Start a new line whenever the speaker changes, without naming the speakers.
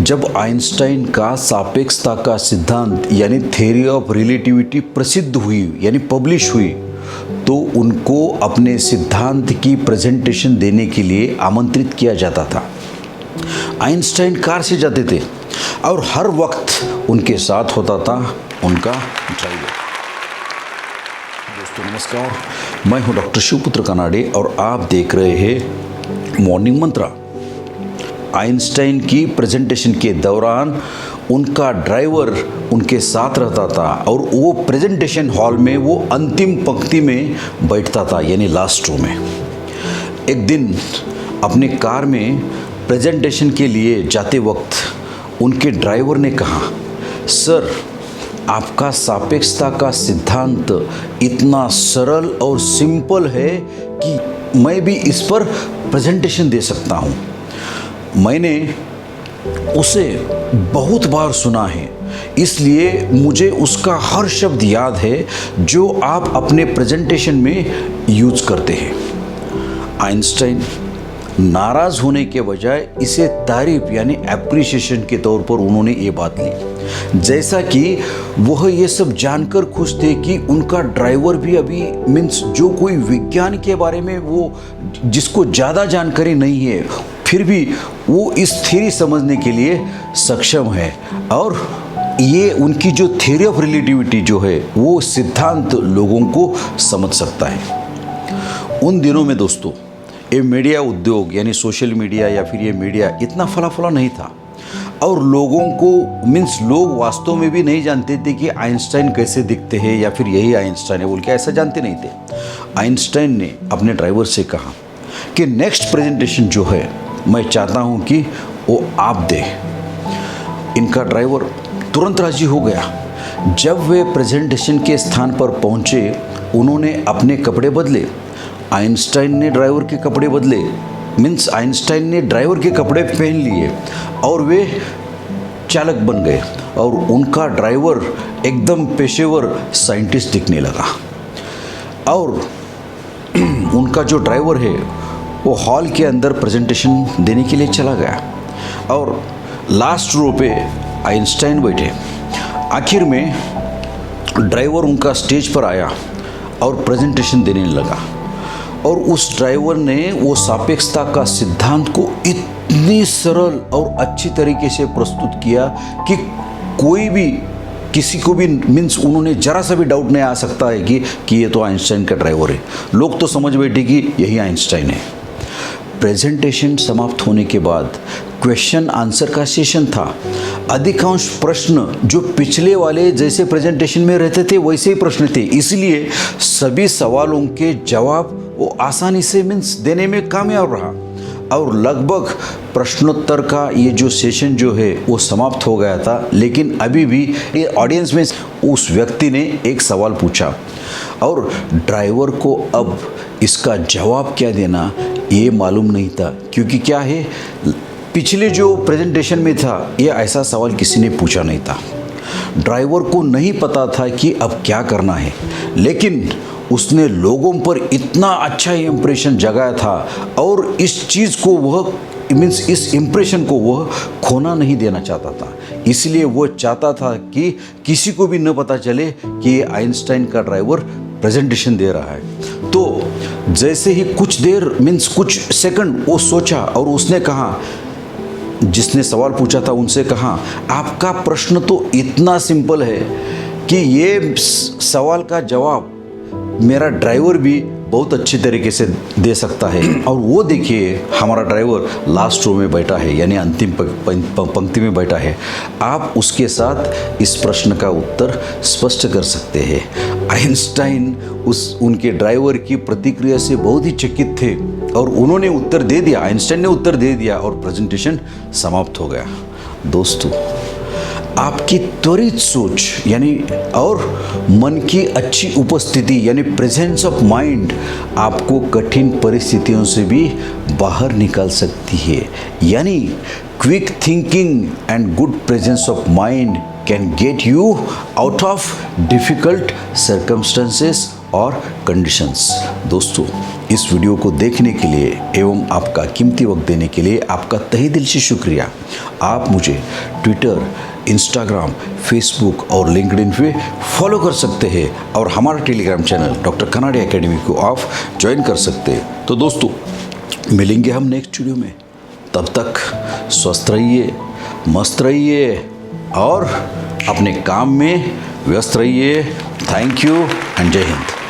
जब आइंस्टाइन का सापेक्षता का सिद्धांत यानी थ्योरी ऑफ रिलेटिविटी प्रसिद्ध हुई यानी पब्लिश हुई, तो उनको अपने सिद्धांत की प्रेजेंटेशन देने के लिए आमंत्रित किया जाता था। आइंस्टाइन कार से जाते थे और हर वक्त उनके साथ होता था उनका ड्राइवर। दोस्तों नमस्कार, मैं हूं डॉक्टर शिवपुत्र कनाडे और आप देख रहे हैं मॉर्निंग मंत्रा। आइंस्टाइन की प्रेजेंटेशन के दौरान उनका ड्राइवर उनके साथ रहता था और वो प्रेजेंटेशन हॉल में वो अंतिम पंक्ति में बैठता था यानी लास्ट रो में। एक दिन अपने कार में प्रेजेंटेशन के लिए जाते वक्त उनके ड्राइवर ने कहा, सर आपका सापेक्षता का सिद्धांत इतना सरल और सिंपल है कि मैं भी इस पर प्रेजेंटेशन दे सकता हूँ। मैंने उसे बहुत बार सुना है, इसलिए मुझे उसका हर शब्द याद है जो आप अपने प्रेजेंटेशन में यूज करते हैं। आइंस्टाइन नाराज होने के बजाय इसे तारीफ यानी एप्रिसिएशन के तौर पर उन्होंने ये बात ली, जैसा कि वह ये सब जानकर खुश थे कि उनका ड्राइवर भी अभी मीन्स जो कोई विज्ञान के बारे में वो जिसको ज़्यादा जानकारी नहीं है, फिर भी वो इस थ्योरी समझने के लिए सक्षम है और ये उनकी जो थ्योरी ऑफ रिलेटिविटी जो है वो सिद्धांत लोगों को समझ सकता है। उन दिनों में दोस्तों ये मीडिया उद्योग यानी सोशल मीडिया या फिर ये मीडिया इतना फला फला नहीं था और लोगों को मीन्स लोग वास्तव में भी नहीं जानते थे कि आइंस्टाइन कैसे दिखते हैं या फिर यही आइंस्टाइन है बोल के ऐसा जानते नहीं थे। आइंस्टाइन ने अपने ड्राइवर से कहा कि नेक्स्ट प्रेजेंटेशन जो है मैं चाहता हूं कि वो आप दे। इनका ड्राइवर तुरंत राजी हो गया। जब वे प्रेजेंटेशन के स्थान पर पहुंचे उन्होंने अपने कपड़े बदले, आइंस्टाइन ने ड्राइवर के कपड़े बदले, मीन्स आइंस्टाइन ने ड्राइवर के कपड़े पहन लिए और वे चालक बन गए और उनका ड्राइवर एकदम पेशेवर साइंटिस्ट दिखने लगा। और उनका जो ड्राइवर है वो हॉल के अंदर प्रेजेंटेशन देने के लिए चला गया और लास्ट रो पे आइंस्टाइन बैठे। आखिर में ड्राइवर उनका स्टेज पर आया और प्रेजेंटेशन देने लगा और उस ड्राइवर ने वो सापेक्षता का सिद्धांत को इतनी सरल और अच्छी तरीके से प्रस्तुत किया कि कोई भी किसी को भी मीन्स उन्होंने जरा सा भी डाउट नहीं आ सकता है कि ये तो आइंस्टाइन का ड्राइवर है। लोग तो समझ बैठे कि यही आइंस्टाइन है। प्रेजेंटेशन समाप्त होने के बाद क्वेश्चन आंसर का सेशन था। अधिकांश प्रश्न जो पिछले वाले जैसे प्रेजेंटेशन में रहते थे वैसे ही प्रश्न थे, इसलिए सभी सवालों के जवाब वो आसानी से मीन्स देने में कामयाब रहा और लगभग प्रश्नोत्तर का ये जो सेशन जो है वो समाप्त हो गया था। लेकिन अभी भी ये ऑडियंस में उस व्यक्ति ने एक सवाल पूछा और ड्राइवर को अब इसका जवाब क्या देना ये मालूम नहीं था, क्योंकि क्या है पिछले जो प्रेजेंटेशन में था ये ऐसा सवाल किसी ने पूछा नहीं था। ड्राइवर को नहीं पता था कि अब क्या करना है, लेकिन उसने लोगों पर इतना अच्छा इम्प्रेशन जगाया था और इस चीज़ को वह मीन्स इस इम्प्रेशन को वह खोना नहीं देना चाहता था। इसलिए वह चाहता था कि किसी को भी न पता चले कि ये आइंस्टाइन का ड्राइवर प्रेजेंटेशन दे रहा है। तो जैसे ही कुछ देर मीन्स कुछ सेकंड वो सोचा और उसने कहा, जिसने सवाल पूछा था उनसे कहा, आपका प्रश्न तो इतना सिंपल है कि ये सवाल का जवाब मेरा ड्राइवर भी बहुत अच्छे तरीके से दे सकता है। और वो देखिए हमारा ड्राइवर लास्ट रो में बैठा है यानी अंतिम पंक्ति में बैठा है। आप उसके साथ इस प्रश्न का उत्तर स्पष्ट कर सकते हैं। आइंस्टाइन उनके ड्राइवर की प्रतिक्रिया से बहुत ही चकित थे और उन्होंने उत्तर दे दिया, आइंस्टाइन ने उत्तर दे दिया और प्रेजेंटेशन समाप्त हो गया। दोस्तों आपकी त्वरित सोच यानी और मन की अच्छी उपस्थिति यानी प्रेजेंस ऑफ माइंड आपको कठिन परिस्थितियों से भी बाहर निकाल सकती है। यानी quick thinking and good presence of mind can get you out of difficult circumstances और कंडीशंस। दोस्तों इस वीडियो को देखने के लिए एवं आपका कीमती वक्त देने के लिए आपका तहे दिल से शुक्रिया। आप मुझे ट्विटर, इंस्टाग्राम, फेसबुक और लिंक्डइन पे फॉलो कर सकते हैं और हमारा Telegram channel doctor Kanade academy को आप ज्वाइन कर सकते हैं। तो दोस्तों, मिलेंगे हम नेक्स्ट वीडियो में। तब तक स्वस्थ रहिए, मस्त रहिए और अपने काम में व्यस्त रहिए। थैंक यू एंड जय हिंद।